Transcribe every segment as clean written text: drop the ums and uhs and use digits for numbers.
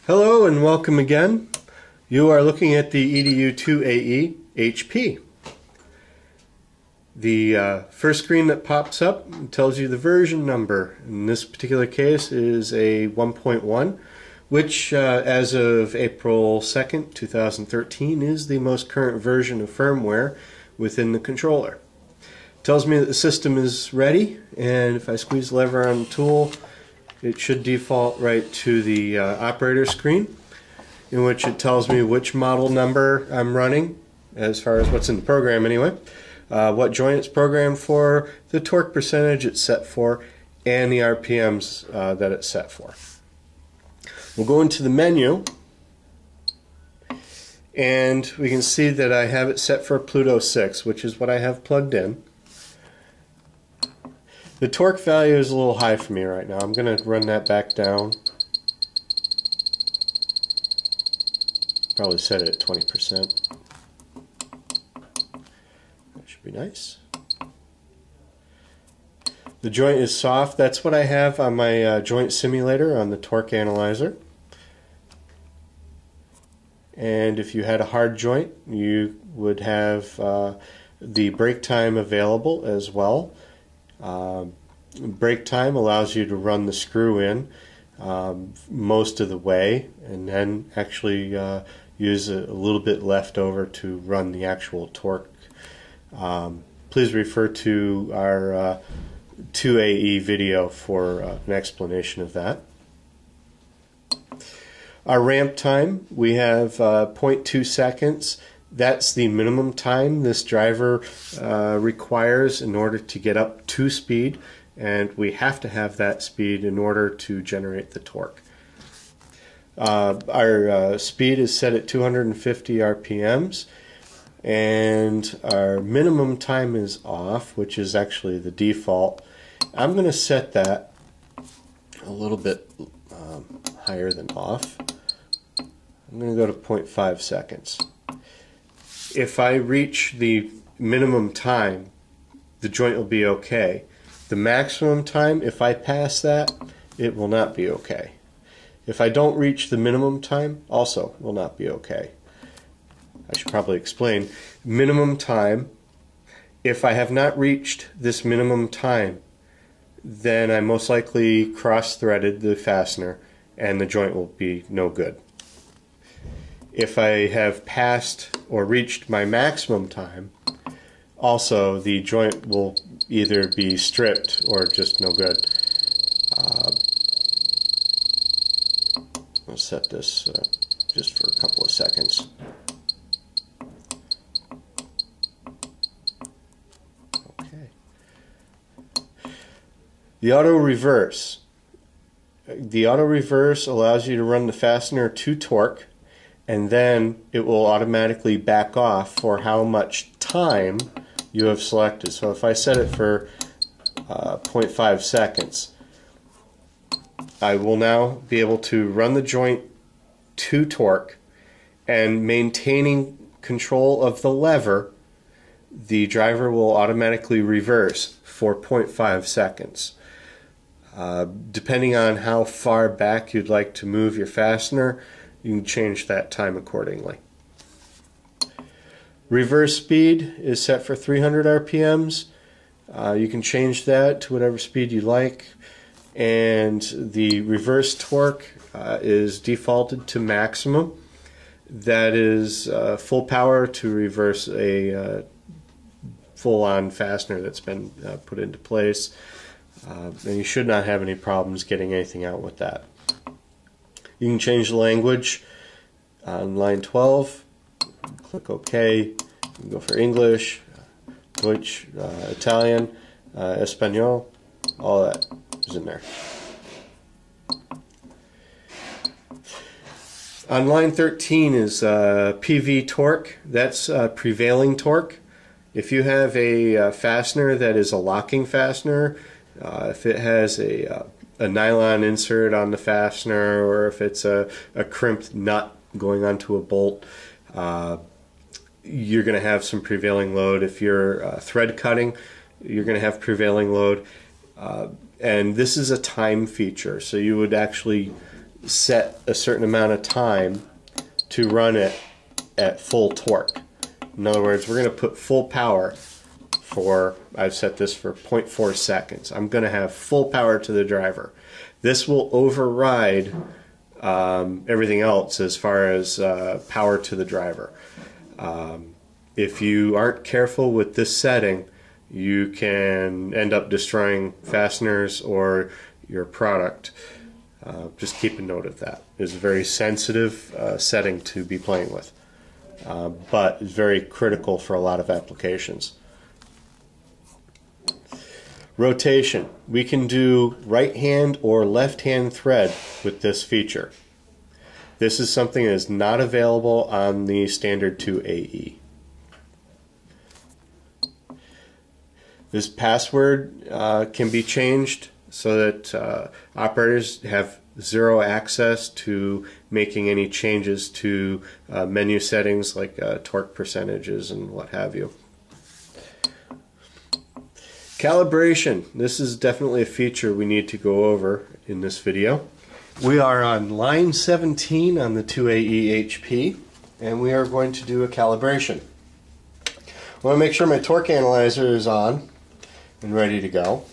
Hello and welcome again. You are looking at the EDU2AE HP. The first screen that pops up tells you the version number. In this particular case is a 1.1, which as of April 2nd, 2013 is the most current version of firmware within the controller. It tells me that the system is ready, and if I squeeze the lever on the tool, it should default right to the operator screen, in which it tells me which model number I'm running, as far as what's in the program anyway, what joint it's programmed for, the torque percentage it's set for, and the RPMs that it's set for. We'll go into the menu, and we can see that I have it set for Pluto 6, which is what I have plugged in. The torque value is a little high for me right now. I'm going to run that back down. Probably set it at 20%. That should be nice. The joint is soft. That's what I have on my joint simulator on the torque analyzer. And if you had a hard joint, you would have the brake time available as well. Brake time allows you to run the screw in most of the way, and then actually use a little bit left over to run the actual torque. Please refer to our 2AE video for an explanation of that. Our ramp time, we have 0.2 seconds. That's the minimum time this driver requires in order to get up to speed, and we have to have that speed in order to generate the torque. Our speed is set at 250 RPMs, and our minimum time is off, which is actually the default. I'm going to set that a little bit higher than off. I'm going to go to 0.5 seconds. If I reach the minimum time, the joint will be okay. The maximum time, if I pass that, it will not be okay. If I don't reach the minimum time, also will not be okay. I should probably explain. Minimum time, if I have not reached this minimum time, then I most likely cross-threaded the fastener and the joint will be no good. If I have passed or reached my maximum time, also the joint will either be stripped or just no good. I'll set this just for a couple of seconds. Okay. The auto reverse. The auto reverse allows you to run the fastener to torque, and then it will automatically back off for how much time you have selected. So if I set it for 0.5 seconds, I will now be able to run the joint to torque, and maintaining control of the lever, the driver will automatically reverse for 0.5 seconds. Depending on how far back you'd like to move your fastener, you can change that time accordingly. Reverse speed is set for 300 RPMs. You can change that to whatever speed you like. And the reverse torque is defaulted to maximum. That is full power to reverse a full-on fastener that's been put into place. And you should not have any problems getting anything out with that. You can change the language on line 12, click OK, you can go for English, Deutsch, Italian, Espanol, all that is in there. On line 13 is PV torque. That's prevailing torque. If you have a fastener that is a locking fastener, if it has a nylon insert on the fastener, or if it's a crimped nut going onto a bolt, you're going to have some prevailing load. If you're thread cutting, you're going to have prevailing load. And this is a time feature, so you would actually set a certain amount of time to run it at full torque. In other words, we're going to put full power for, I've set this for 0.4 seconds. I'm going to have full power to the driver. This will override everything else as far as power to the driver. If you aren't careful with this setting, you can end up destroying fasteners or your product. Just keep a note of that. It's a very sensitive setting to be playing with, but it's very critical for a lot of applications. Rotation. We can do right hand or left hand thread with this feature. This is something that is not available on the standard 2AE. This password can be changed so that operators have zero access to making any changes to menu settings like torque percentages and what have you. Calibration. This is definitely a feature we need to go over in this video. We are on line 17 on the 2AE HP, and we are going to do a calibration. I want to make sure my torque analyzer is on and ready to go.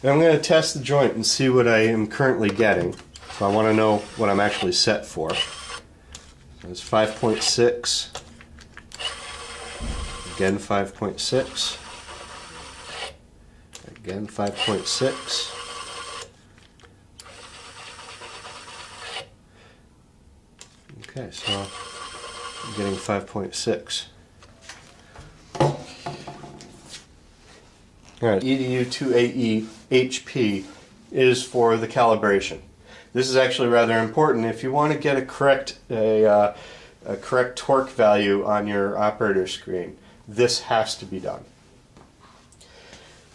And I'm going to test the joint and see what I am currently getting. So I want to know what I'm actually set for. So it's 5.6. Again 5.6. Again 5.6. Okay, so I'm getting 5.6. Alright, EDU 2AE HP is for the calibration. This is actually rather important. If you want to get a correct torque value on your operator screen, this has to be done.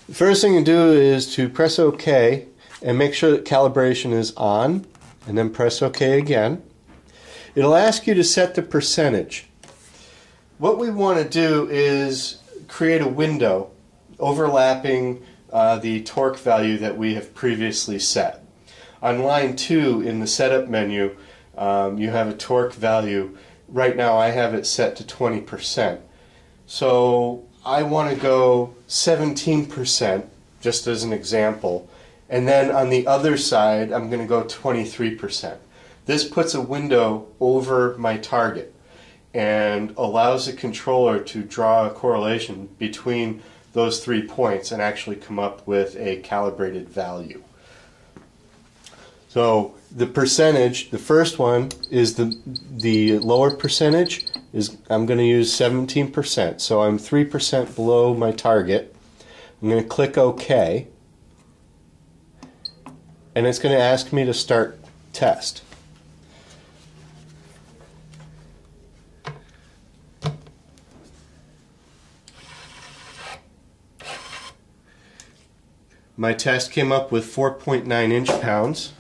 The first thing you do is to press OK and make sure that calibration is on, and then press OK again. It'll ask you to set the percentage. What we want to do is create a window overlapping the torque value that we have previously set. On line 2 in the setup menu, you have a torque value. Right now I have it set to 20%. So I want to go 17%, just as an example, and then on the other side I'm going to go 23%. This puts a window over my target and allows the controller to draw a correlation between those 3 points and actually come up with a calibrated value. So the percentage, the first one is the lower percentage is I'm going to use 17%. So I'm 3% below my target. I'm going to click OK, and it's going to ask me to start test. My test came up with 4.9 inch-pounds.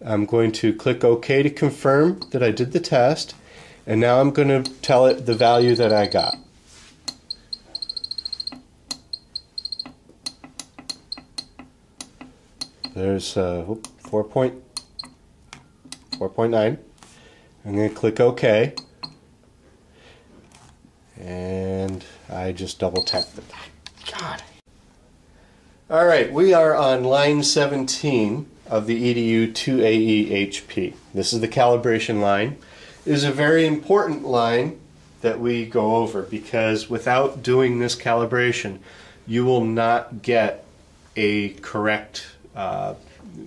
I'm going to click OK to confirm that I did the test, and now I'm going to tell it the value that I got. There's 4.9. I'm going to click OK, and I just double tapped it. God. Alright, we are on line 17 of the EDU 2AE HP. This is the calibration line. It is a very important line that we go over because without doing this calibration, you will not get a correct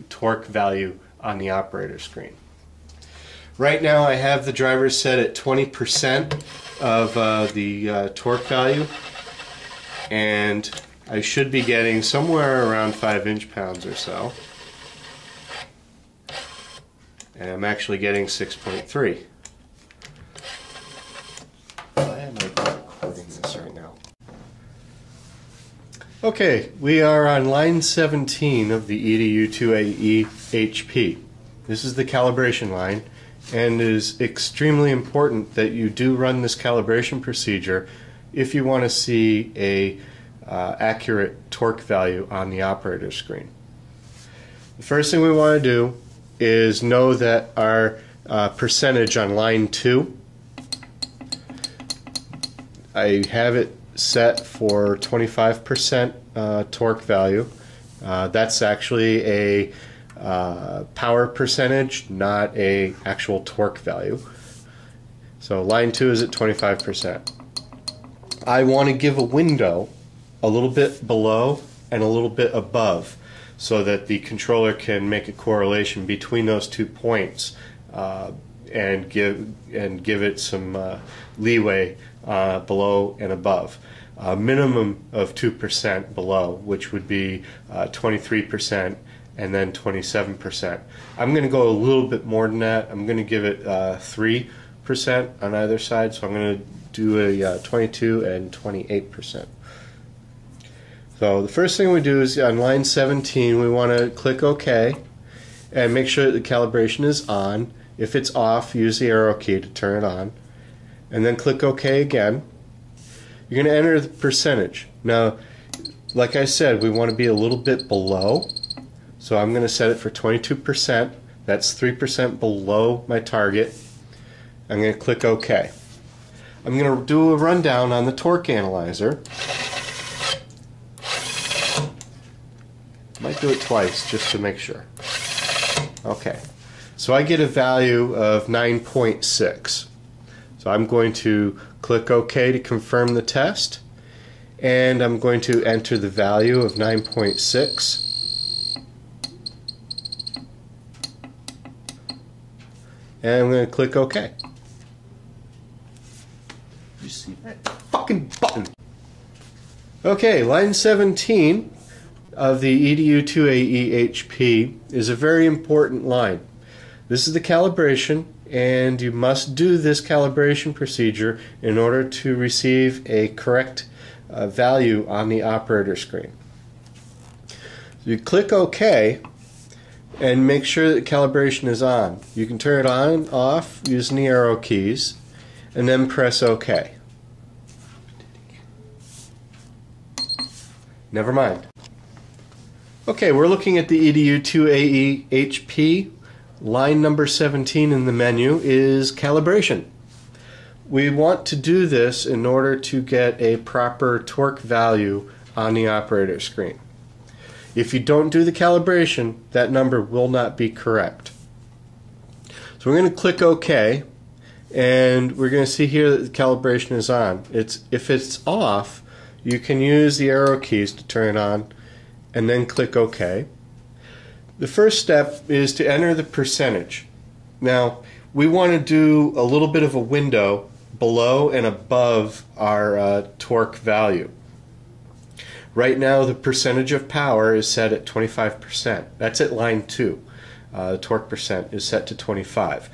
torque value on the operator screen. Right now I have the driver set at 20% of the torque value, and I should be getting somewhere around 5 inch-pounds or so. And I'm actually getting 6.3. Why am I recording this right now? Okay, we are on line 17 of the EDU 2AE HP. This is the calibration line, and it is extremely important that you do run this calibration procedure if you want to see a accurate torque value on the operator screen. The first thing we want to do is know that our percentage on line 2, I have it set for 25% torque value. That's actually a power percentage, not a actual torque value. So line 2 is at 25%. I want to give a window a little bit below and a little bit above so that the controller can make a correlation between those 2 points and give it some leeway below and above. A minimum of 2% below, which would be 23% and then 27%. I'm going to go a little bit more than that. I'm going to give it 3% on either side, so I'm going to do a 22 and 28%. So the first thing we do is on line 17 we want to click OK and make sure that the calibration is on. If it's off, use the arrow key to turn it on, and then click OK again. You're going to enter the percentage. Now, like I said, we want to be a little bit below, so I'm going to set it for 22%. That's 3% below my target. I'm going to click OK. I'm going to do a rundown on the torque analyzer. Might do it twice just to make sure. Okay, so I get a value of 9.6. So I'm going to click OK to confirm the test, and I'm going to enter the value of 9.6, and I'm going to click OK. You see that fucking button? Okay, line 17 of the EDU2AE-HP is a very important line. This is the calibration, and you must do this calibration procedure in order to receive a correct value on the operator screen. So you click OK and make sure that calibration is on. You can turn it on, off using the arrow keys, and then press OK. Never mind. Okay, we're looking at the EDU2AE-HP. Line number 17 in the menu is calibration. We want to do this in order to get a proper torque value on the operator screen. If you don't do the calibration, that number will not be correct. So we're going to click OK, and we're going to see here that the calibration is on. If it's off, you can use the arrow keys to turn it on, and then click OK. The first step is to enter the percentage. Now, we want to do a little bit of a window below and above our torque value. Right now, the percentage of power is set at 25%. That's at line 2. The torque percent is set to 25.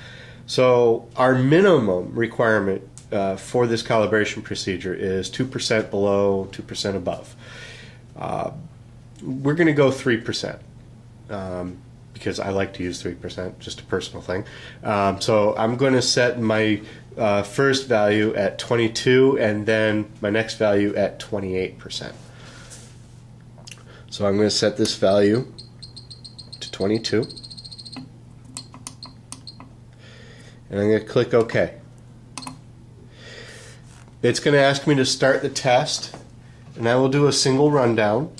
So our minimum requirement for this calibration procedure is 2% below, 2% above. We're going to go 3%. Because I like to use 3%, just a personal thing. So I'm going to set my first value at 22 and then my next value at 28%. So I'm going to set this value to 22, and I'm going to click OK. It's going to ask me to start the test, and I will do a single rundown.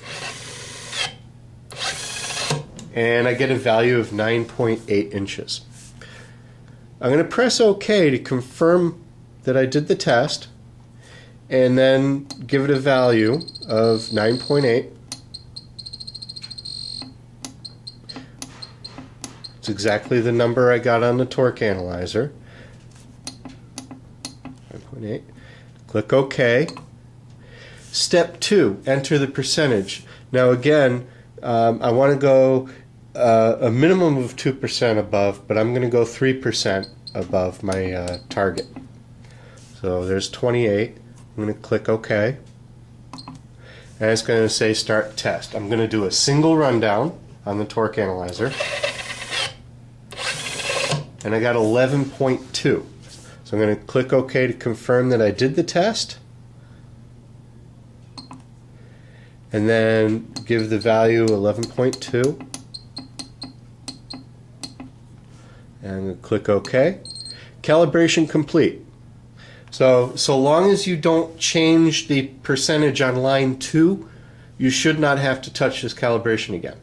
And I get a value of 9.8 inches. I'm going to press OK to confirm that I did the test, and then give it a value of 9.8. It's exactly the number I got on the torque analyzer. 9.8. Click OK. Step 2, enter the percentage. Now again, I want to go a minimum of 2% above, but I'm going to go 3% above my target. So there's 28. I'm going to click OK. And it's going to say Start Test. I'm going to do a single rundown on the torque analyzer. And I got 11.2. So I'm going to click OK to confirm that I did the test. And then give the value 11.2. And I'm going to click OK. Calibration complete. So long as you don't change the percentage on line 2, you should not have to touch this calibration again.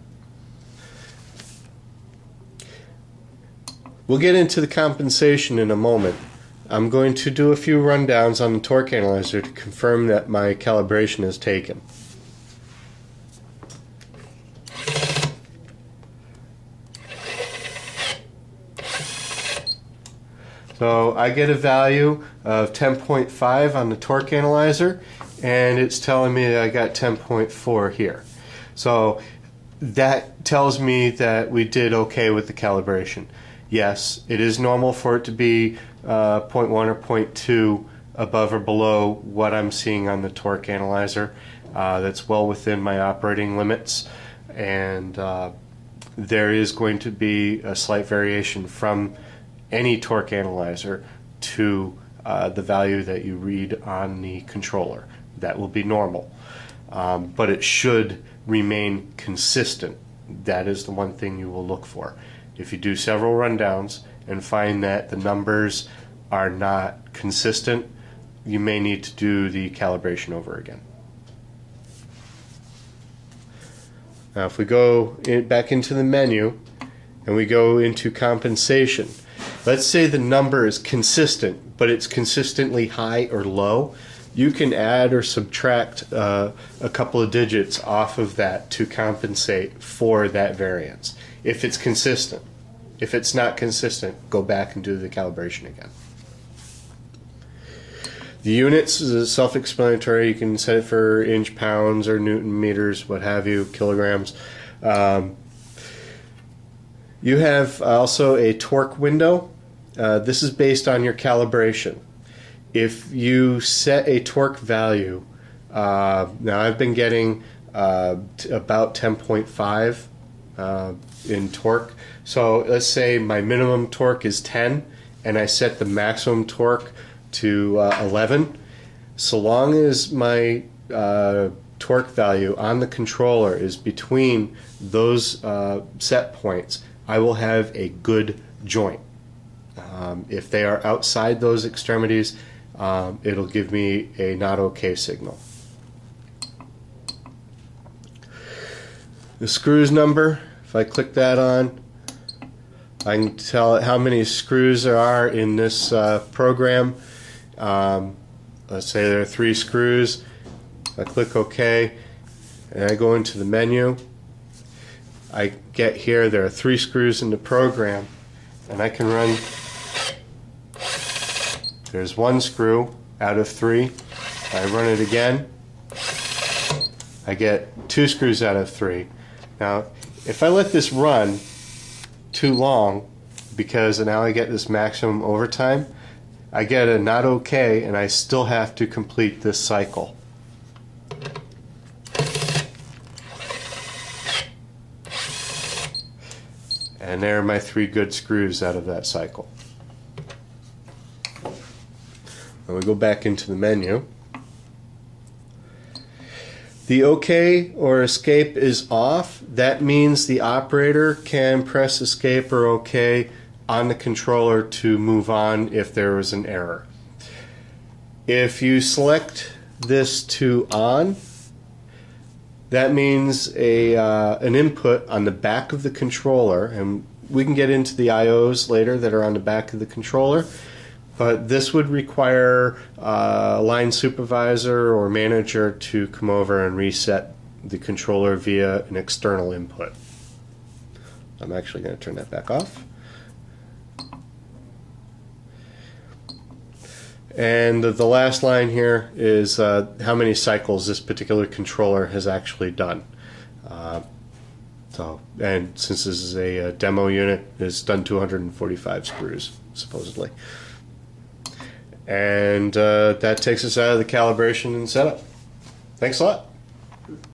We'll get into the compensation in a moment. I'm going to do a few rundowns on the torque analyzer to confirm that my calibration is taken. So I get a value of 10.5 on the torque analyzer, and it's telling me that I got 10.4 here. So that tells me that we did okay with the calibration. Yes, it is normal for it to be 0.1 or 0.2 above or below what I'm seeing on the torque analyzer. That's well within my operating limits, and there is going to be a slight variation from any torque analyzer to the value that you read on the controller. That will be normal, but it should remain consistent. That is the one thing you will look for. If you do several rundowns and find that the numbers are not consistent, you may need to do the calibration over again. Now if we go back into the menu and we go into compensation, let's say the number is consistent, but it's consistently high or low. You can add or subtract a couple of digits off of that to compensate for that variance, if it's consistent. If it's not consistent, go back and do the calibration again. The units is self-explanatory. You can set it for inch, pounds, or newton meters, what have you, kilograms. You have also a torque window. This is based on your calibration. If you set a torque value, now I've been getting about 10.5 in torque. So let's say my minimum torque is 10 and I set the maximum torque to 11. So long as my torque value on the controller is between those set points, I will have a good joint. If they are outside those extremities, it'll give me a not okay signal. The screws number, if I click that on, I can tell it how many screws there are in this program. Let's say there are 3 screws. I click OK and I go into the menu. I get here, there are 3 screws in the program, and I can run. There's 1 screw out of 3. I run it again. I get 2 screws out of 3. Now, if I let this run too long, because now I get this maximum overtime, I get a not okay, and I still have to complete this cycle. And there are my 3 good screws out of that cycle. When we go back into the menu, the OK or escape is off. That means the operator can press escape or OK on the controller to move on if there was an error. If you select this to on, that means an input on the back of the controller, and we can get into the IOs later that are on the back of the controller, but this would require a line supervisor or manager to come over and reset the controller via an external input. I'm actually going to turn that back off. And the last line here is how many cycles this particular controller has actually done. And since this is a demo unit, it's done 245 screws, supposedly. And that takes us out of the calibration and setup. Thanks a lot.